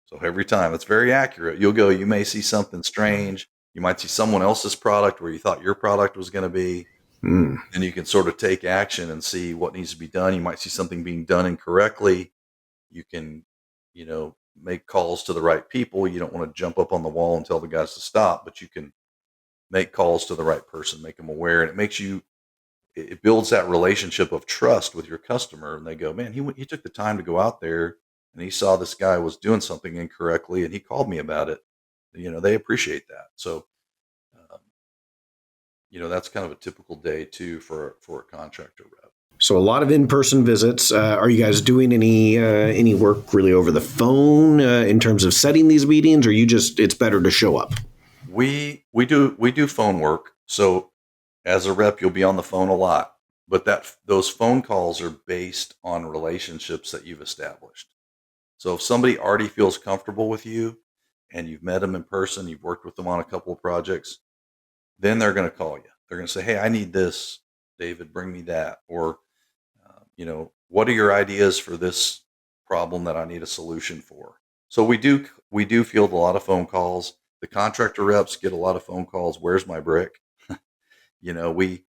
Speaker 3: So every time, it's very accurate. You'll go, you may see something strange. You might see someone else's product where you thought your product was going to be. And you can sort of take action and see what needs to be done. You might see something being done incorrectly. You can, you know, make calls to the right people. You don't want to jump up on the wall and tell the guys to stop, but you can make calls to the right person, make them aware. And it builds that relationship of trust with your customer. And they go, man, he took the time to go out there, and he saw this guy was doing something incorrectly, and he called me about it. You know, they appreciate that. So, you know, that's kind of a typical day too for a contractor rep.
Speaker 1: So a lot of in-person visits. Are you guys doing any work really over the phone in terms of setting these meetings, or it's better to show up?
Speaker 3: We do phone work. So as a rep, you'll be on the phone a lot, but those phone calls are based on relationships that you've established. So if somebody already feels comfortable with you, and you've met them in person, you've worked with them on a couple of projects, then they're going to call you. They're going to say, hey, I need this, David, bring me that. Or, you know, what are your ideas for this problem that I need a solution for? So we do field a lot of phone calls. The contractor reps get a lot of phone calls. Where's my brick? You know, we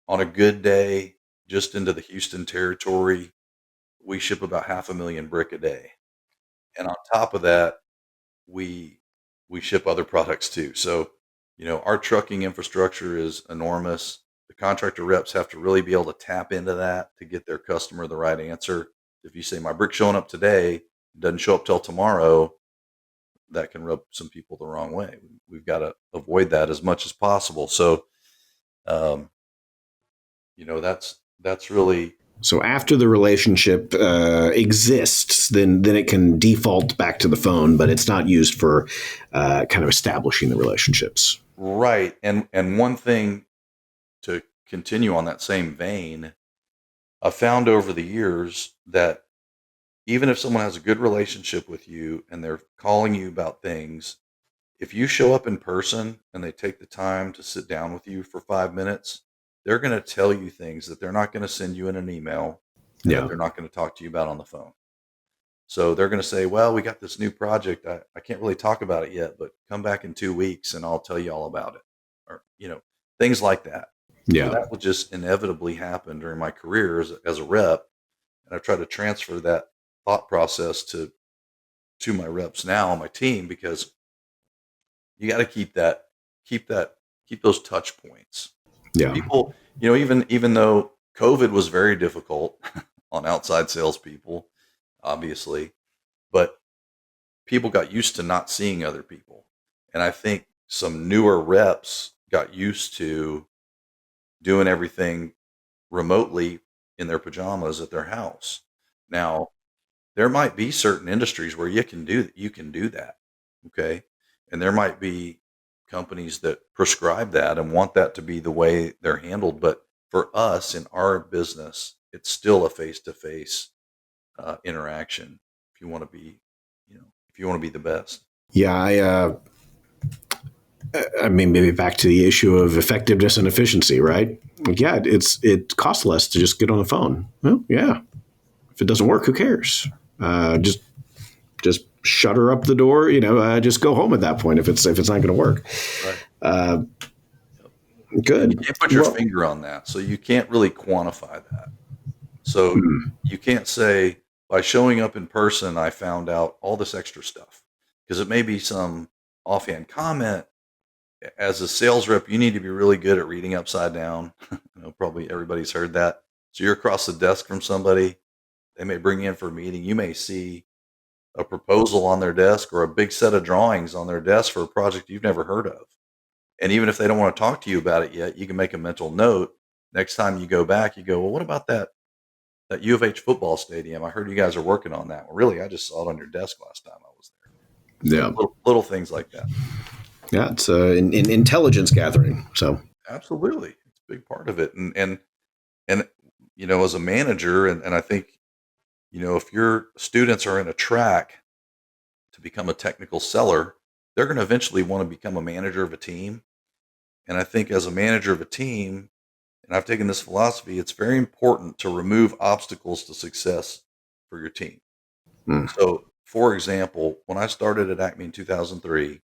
Speaker 3: on a good day, just into the Houston territory, we ship about 500,000 brick a day. And on top of that, we ship other products too. So, you know, our trucking infrastructure is enormous. The contractor reps have to really be able to tap into that to get their customer the right answer. If you say my brick's showing up today, it doesn't show up till tomorrow, that can rub some people the wrong way. We've got to avoid that as much as possible. So, you know, that's really.
Speaker 1: So after the relationship exists, then it can default back to the phone, but it's not used for kind of establishing the relationships.
Speaker 3: Right. And one thing, to continue on that same vein, I've found over the years that even if someone has a good relationship with you and they're calling you about things, if you show up in person and they take the time to sit down with you for 5 minutes, they're going to tell you things that they're not going to send you in an email and that
Speaker 2: Yeah.
Speaker 3: they're not going to talk to you about on the phone. So they're going to say, well, we got this new project. I can't really talk about it yet, but come back in 2 weeks and I'll tell you all about it. Or, things like that. So
Speaker 2: Yeah.
Speaker 3: that will just inevitably happen during my career as a rep. And I try to transfer that thought process to my reps now on my team, because you got to keep those touch points.
Speaker 2: Yeah.
Speaker 3: People, even though COVID was very difficult on outside salespeople, obviously, but people got used to not seeing other people. And I think some newer reps got used to doing everything remotely in their pajamas at their house. Now, there might be certain industries where you can do that. Okay. And there might be companies that prescribe that and want that to be the way they're handled. But for us in our business, it's still a face-to-face interaction. If you want to be, if you want to be the best.
Speaker 2: Yeah. I mean, maybe back to the issue of effectiveness and efficiency, right? Like, yeah, it costs less to just get on the phone. Well, yeah. If it doesn't work, who cares? Just shutter up the door. Just go home at that point if it's not going to work.
Speaker 3: Right.
Speaker 2: Good.
Speaker 3: You can't put your finger on that, so you can't really quantify that. So you can't say, by showing up in person, I found out all this extra stuff, because it may be some offhand comment. As a sales rep, you need to be really good at reading upside down. Probably everybody's heard that. So you're across the desk from somebody. They may bring you in for a meeting. You may see a proposal on their desk or a big set of drawings on their desk for a project you've never heard of. And even if they don't want to talk to you about it yet, you can make a mental note. Next time you go back, you go, well, what about that U of H football stadium? I heard you guys are working on that. Well, really, I just saw it on your desk last time I was there.
Speaker 2: Yeah.
Speaker 3: So little things like that.
Speaker 2: Yeah, it's an intelligence gathering. So
Speaker 3: Absolutely, it's a big part of it. And as a manager, and I think, if your students are in a track to become a technical seller, they're going to eventually want to become a manager of a team. And I think as a manager of a team, and I've taken this philosophy, it's very important to remove obstacles to success for your team. So, for example, when I started at Acme in 2003,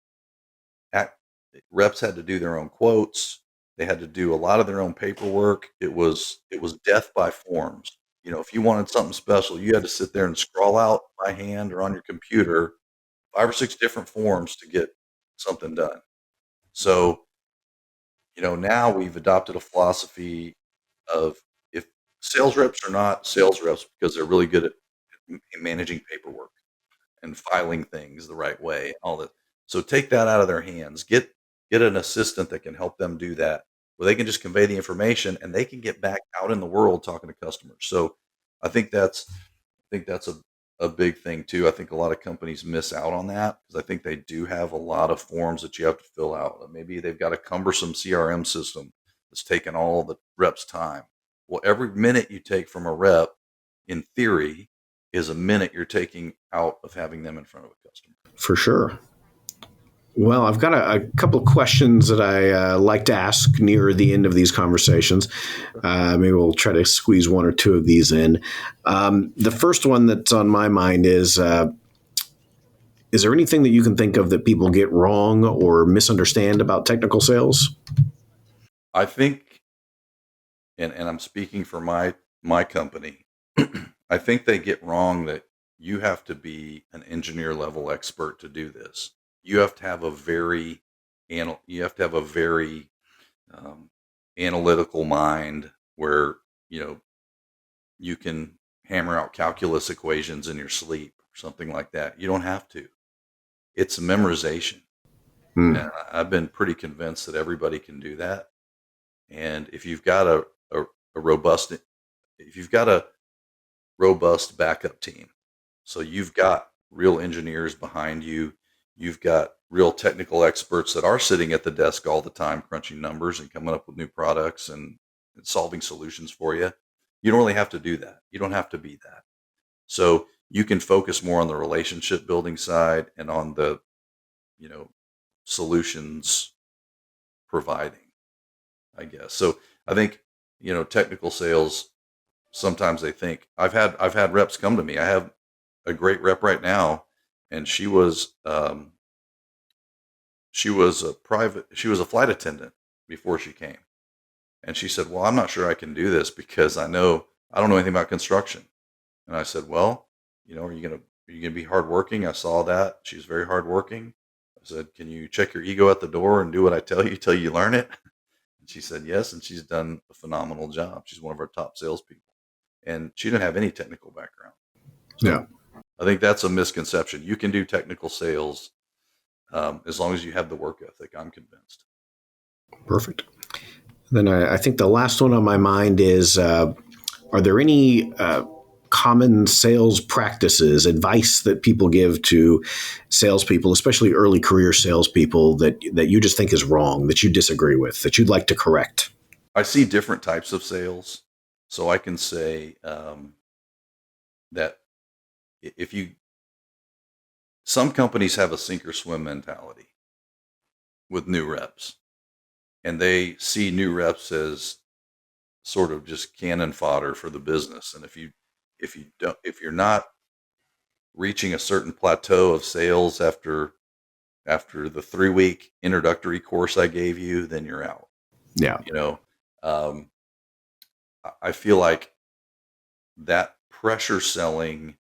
Speaker 3: reps had to do their own quotes. They had to do a lot of their own paperwork. It was death by forms. If you wanted something special, you had to sit there and scroll out by hand or on your computer 5 or 6 different forms to get something done. So, now we've adopted a philosophy of, if sales reps are not sales reps because they're really good at managing paperwork and filing things the right way, and all that. So take that out of their hands. Get an assistant that can help them do that, where they can just convey the information and they can get back out in the world talking to customers. So I think that's a big thing too. I think a lot of companies miss out on that, because I think they do have a lot of forms that you have to fill out. Maybe they've got a cumbersome CRM system that's taking all the reps' time. Well, every minute you take from a rep, in theory, is a minute you're taking out of having them in front of a customer.
Speaker 2: For sure. Well, I've got a couple of questions that I like to ask near the end of these conversations. Maybe we'll try to squeeze one or two of these in. The first one that's on my mind is there anything that you can think of that people get wrong or misunderstand about technical sales?
Speaker 3: I think, and I'm speaking for my company, I think they get wrong that you have to be an engineer level expert to do this. You have to have a very analytical mind, where you can hammer out calculus equations in your sleep or something like that. You don't have to. It's memorization. And I've been pretty convinced that everybody can do that. And if you've got a robust backup team, so you've got real engineers behind you, you've got real technical experts that are sitting at the desk all the time crunching numbers and coming up with new products and solving solutions for you. You don't really have to do that. You don't have to be that. So you can focus more on the relationship building side and on the solutions providing, I guess. So I think, technical sales, sometimes they think I've had reps come to me. I have a great rep right now, and she was a flight attendant before she came. And she said, well, I'm not sure I can do this because I don't know anything about construction. And I said, well, are you going to be hardworking? I saw that. She's very hardworking. I said, can you check your ego at the door and do what I tell you till you learn it? And she said, yes. And she's done a phenomenal job. She's one of our top salespeople. And she didn't have any technical background. So
Speaker 2: Yeah.
Speaker 3: I think that's a misconception. You can do technical sales as long as you have the work ethic, I'm convinced.
Speaker 2: Perfect. Then I think the last one on my mind is, are there any common sales practices, advice that people give to salespeople, especially early career salespeople, that you just think is wrong, that you disagree with, that you'd like to correct?
Speaker 3: I see different types of sales. So I can say that some companies have a sink or swim mentality with new reps, and they see new reps as sort of just cannon fodder for the business. And if you're not reaching a certain plateau of sales after the 3-week introductory course I gave you, then you're out.
Speaker 2: Yeah.
Speaker 3: I feel like that pressure selling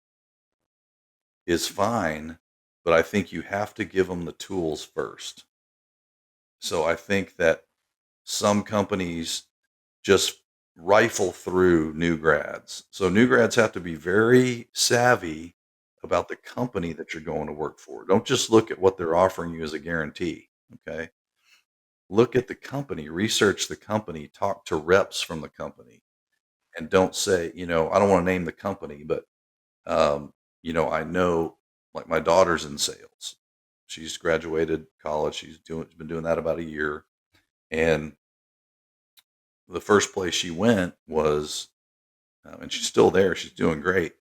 Speaker 3: is fine, but I think you have to give them the tools first. So I think that some companies just rifle through new grads. So new grads have to be very savvy about the company that you're going to work for. Don't just look at what they're offering you as a guarantee. Okay. Look at the company, research the company, talk to reps from the company, and don't say, I don't want to name the company, but, I know, like, my daughter's in sales. She's graduated college. She's been doing that about a year. And the first place she went was, and she's still there. She's doing great,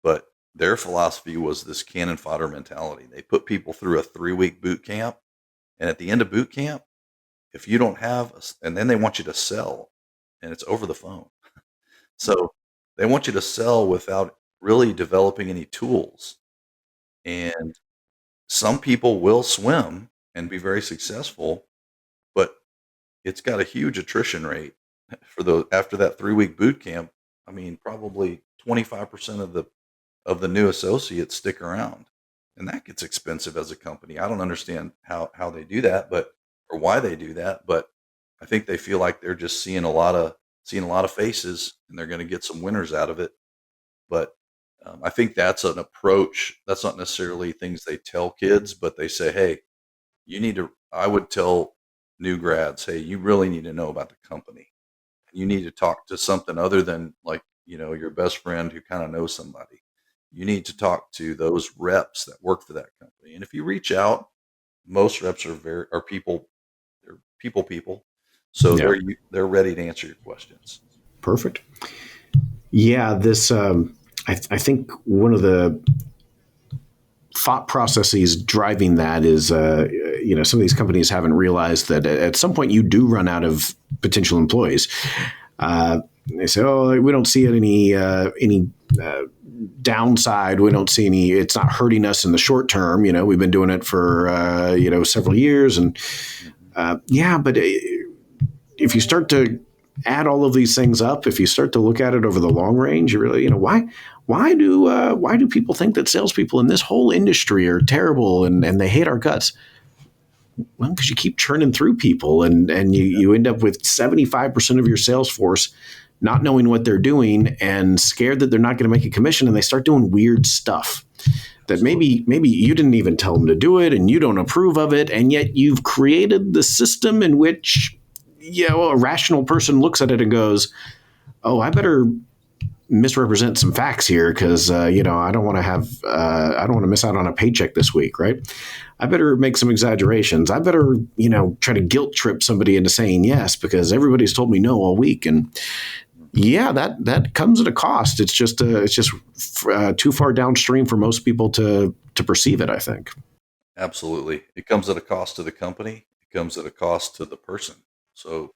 Speaker 3: but their philosophy was this cannon fodder mentality. They put people through a 3-week boot camp. And at the end of boot camp, if you don't have, and then they want you to sell, and it's over the phone. So they want you to sell without really developing any tools. And some people will swim and be very successful, but it's got a huge attrition rate after that 3-week boot camp. I mean, probably 25% of the new associates stick around, and that gets expensive as a company. I don't understand how they do that, or why they do that, but I think they feel like they're just seeing a lot of faces, and they're going to get some winners out of it. But I think that's an approach. That's not necessarily things they tell kids, but they say, hey, I would tell new grads, hey, you really need to know about the company. You need to talk to something other than, like, your best friend who kind of knows somebody. You need to talk to those reps that work for that company. And if you reach out, most reps are people. They're people. So
Speaker 2: Yeah.
Speaker 3: they're ready to answer your questions.
Speaker 2: Perfect. Yeah, this I think one of the thought processes driving that is, some of these companies haven't realized that at some point you do run out of potential employees. They say, "Oh, we don't see any downside. We don't see any. It's not hurting us in the short term. We've been doing it for several years, and but if you start to add all of these things up, if you start to look at it over the long range, you really, why do people think that salespeople in this whole industry are terrible and they hate our guts? Well, because you keep churning through people, and you end up with 75% of your sales force not knowing what they're doing and scared that they're not going to make a commission, and they start doing weird stuff that maybe you didn't even tell them to do it, and you don't approve of it, and yet you've created the system in which a rational person looks at it and goes, "Oh, I better misrepresent some facts here because I don't want to miss out on a paycheck this week, right? I better make some exaggerations. I better try to guilt trip somebody into saying yes because everybody's told me no all week." And that comes at a cost. It's just too far downstream for most people to perceive it, I think.
Speaker 3: Absolutely. It comes at a cost to the company. It comes at a cost to the person. So,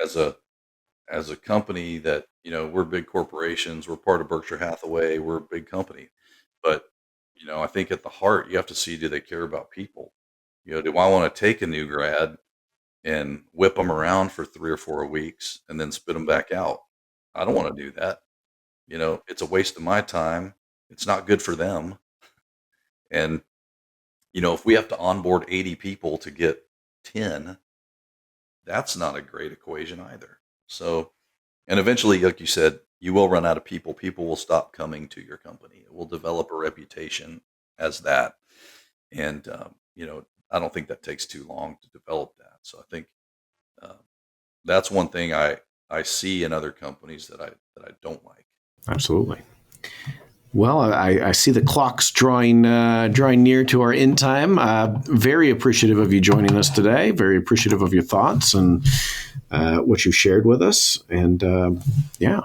Speaker 3: as a company that, we're big corporations, we're part of Berkshire Hathaway, we're a big company. But, I think at the heart, you have to see, do they care about people? Do I want to take a new grad and whip them around for 3 or 4 weeks and then spit them back out? I don't want to do that. It's a waste of my time. It's not good for them. And, if we have to onboard 80 people to get 10, that's not a great equation either. So, and eventually, like you said, you will run out of people. People will stop coming to your company. It will develop a reputation as that. And, I don't think that takes too long to develop that. So I think uh, that's one thing I see in other companies that I don't like.
Speaker 2: Absolutely. Well, I see the clock's drawing near to our end time. Very appreciative of you joining us today. Very appreciative of your thoughts and what you shared with us. And yeah.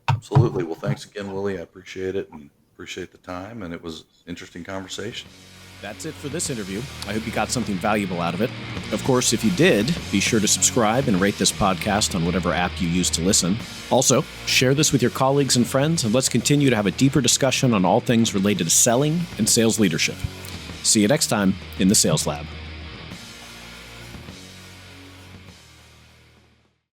Speaker 3: Absolutely. Well, thanks again, Willie. I appreciate it and appreciate the time. And it was an interesting conversation.
Speaker 1: That's it for this interview. I hope you got something valuable out of it. Of course, if you did, be sure to subscribe and rate this podcast on whatever app you use to listen. Also, share this with your colleagues and friends, and let's continue to have a deeper discussion on all things related to selling and sales leadership. See you next time in the Sales Lab.